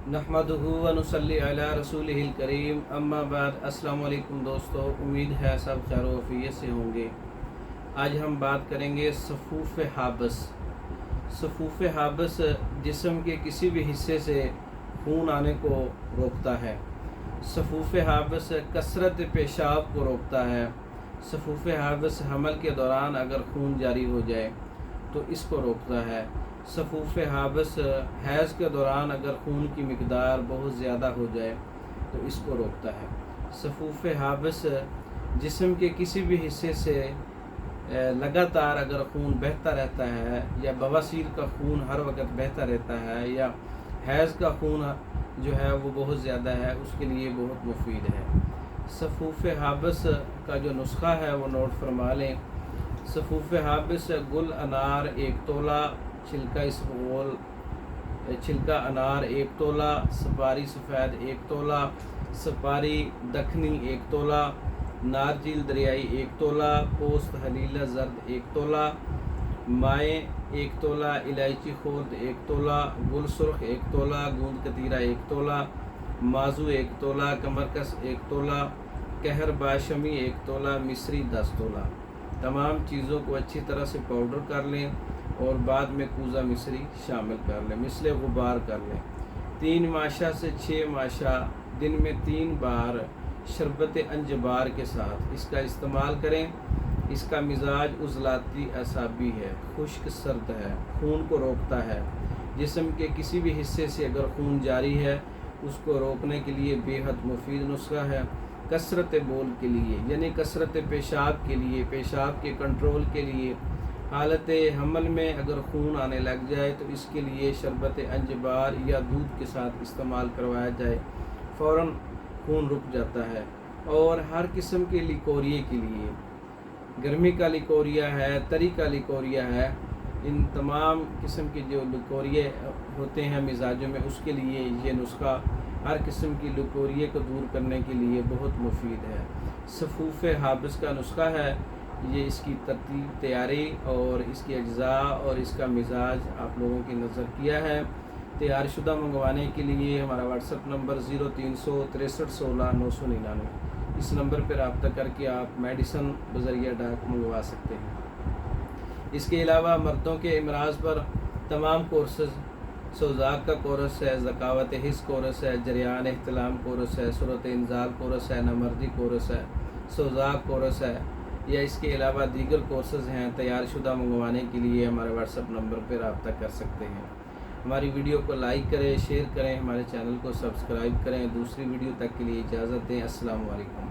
नहमदुहु व नुसल्ली अला रसूलिहिल करीम अम्मा बाद। अस्सलाम वालेकुम दोस्तों, उम्मीद है सब खैर व आफियत से होंगे। आज हम बात करेंगे सफूफ़ हाबस। सफूफ़ हाबस जिस्म के किसी भी हिस्से से खून आने को रोकता है। सफूफ़ हाबस कसरत पेशाब को रोकता है। सफूफ़ हाबस हमल के दौरान अगर खून जारी हो जाए तो इसको रोकता है। सफूफ़ हाबस हैज़ के दौरान अगर खून की मिकदार बहुत ज़्यादा हो जाए तो इसको रोकता है। सफूफ़ हाबस जिस्म के किसी भी हिस्से से लगातार अगर खून बहता रहता है, या बवासीर का खून हर वक्त बहता रहता है, या हैज़ का खून जो है वो बहुत ज़्यादा है, उसके लिए बहुत मुफीद है। सफूफ़ हाबस का जो नुस्खा है वो नोट फरमा लें। सफूफ़ हाबस गुल अनार 1 तोला, छिलका इसबगोल छिलका अनार 1 तोला, सपारी सफ़ेद 1 तोला, सपारी दखनी 1 तोला, नारजिल दरियाई 1 तोला, पोस्त हलीला जर्द 1 तोला, माए 1 तोला, इलायची खुर्द 1 तोला, गुल सुर्ख 1 तोला, गूंद कतीरा 1 तोला, माजू 1 तोला, कमरकस 1 तोला, कहर बाशमी 1 तोला, मिस्री 10 तोला। तमाम चीज़ों को अच्छी तरह से पाउडर कर लें और बाद में कूज़ा मिस्री शामिल कर लें, मिसले गुबार कर लें। 3 माशा से 6 माशा दिन में 3 बार शरबत अंजबार के साथ इसका इस्तेमाल करें। इसका मिजाज उज़लाती असाबी है, खुश्क सर्द है, खून को रोकता है। जिस्म के किसी भी हिस्से से अगर खून जारी है उसको रोकने के लिए बेहद मुफीद नुस्खा है। कसरत बोल के लिए यानी कसरत पेशाब के लिए, पेशाब के कंट्रोल के लिए, हालत हमल में अगर खून आने लग जाए तो इसके लिए शरबत अंजबार या दूध के साथ इस्तेमाल करवाया जाए, फ़ौरन खून रुक जाता है। और हर किस्म के लिकोरिए के लिए, गर्मी का लिकोरिया है, तरी का लिकोरिया है, इन तमाम किस्म के जो लिकोरिए होते हैं मिजाजों में, उसके लिए ये नुस्खा हर किस्म की लिकोरिए को दूर करने के लिए बहुत मुफीद है। सफूफ़ हाबस का नुस्खा है ये। इसकी तरतीब तैयारी और इसकी अज्जा और इसका मिजाज आप लोगों की नज़र किया है। तैयार शुदा मंगवाने के लिए हमारा व्हाट्सअप नंबर 0300 63 16 999, इस नंबर पर रब्ता करके आप मेडिसन बज़रिया डाक मंगवा सकते हैं। इसके अलावा मर्दों के इमराज़ पर तमाम कोर्सेज़, सोज़ाक का कोर्स है, ज़कावत हिस्स कोर्स है, जरियान एहतलाम कोर्स है, सूरत इंज़ाल कोर्स है, नमर्दी कोर्स है, सोज़ाक कोर्स है, या इसके अलावा दीगर कोर्सेज़ हैं। तैयार शुदा मंगवाने के लिए हमारे व्हाट्सअप नंबर पर रब्ता कर सकते हैं। हमारी वीडियो को लाइक करें, शेयर करें, हमारे चैनल को सब्सक्राइब करें। दूसरी वीडियो तक के लिए इजाज़त दें। अस्सलाम वालेकुम।